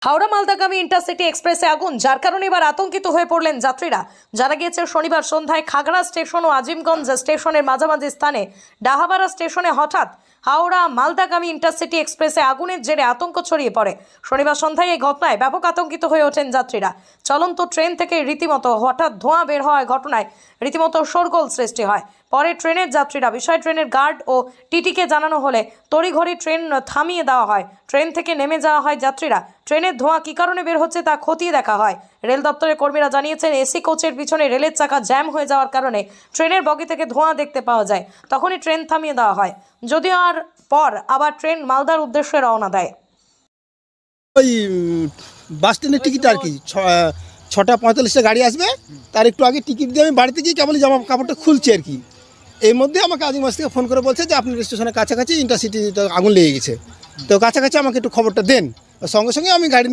Howrah মালদাগামী intercity এক্সপ্রেসে আগুন, যার কারণে এবার আতঙ্কিত হয়ে পড়লেন যাত্রীরা। জানা গিয়েছে শনিবার সন্ধ্যায় খাগড়া স্টেশন ও আজিমগঞ্জ স্টেশনের মাঝামাঝি স্থানে ডাহাবাড়া স্টেশনে হঠাৎ হাওড়া মালদাগামী ইন্টারসিটি এক্সপ্রেসে আগুনের জেরে আতঙ্ক ছড়িয়ে পড়ে। শনিবার সন্ধ্যায় এই ঘটনায় ব্যাপক আতঙ্কিত হয়ে ওঠেন যাত্রীরা। চলন্ত ট্রেন থেকে রীতিমতো হঠাৎ ধোঁয়া বের হওয়ার ঘটনায় রীতিমতো শোরগোল সৃষ্টি হয়। পরে ট্রেনের যাত্রীরা বিষয় ট্রেনের গার্ড ও টিটিকে জানানো হলে তড়িঘড়ি ট্রেন থামিয়ে দেওয়া হয়। ট্রেন থেকে নেমে যাওয়া হয় যাত্রীরা। ট্রেনের ধোঁয়া কী কারণে বের হচ্ছে তা খতিয়ে দেখা হয়। রেল দপ্তরের কর্মীরা জানিয়েছেন, এসি কোচের পিছনে রেলের চাকা জ্যাম হয়ে যাওয়ার কারণে ট্রেনের বগি থেকে ধোঁয়া দেখতে পাওয়া যায়। তখনই ট্রেন থামিয়ে দেওয়া হয়, যদিও আর পর আবার ট্রেন মালদার উদ্দেশ্যে রওনা দেয়। ওই বাস স্ট্যান্ডের টিকিট আর কি 6:45 গাড়ি আসবে, তার একটু আগে টিকিট দিয়ে আমি বাড়িতে গিয়ে কেবল জামা কাপড়টা খুলছি আর কি। এই মধ্যে আমাকে আজিমগঞ্জ থেকে ফোন করে বলছে যে আপনার স্টেশনের কাছাকাছি ইন্টারসিটি আগুন লেগে গেছে, তো কাছাকাছি আমাকে একটু খবরটা দেন। সঙ্গে সঙ্গে আমি গাড়ি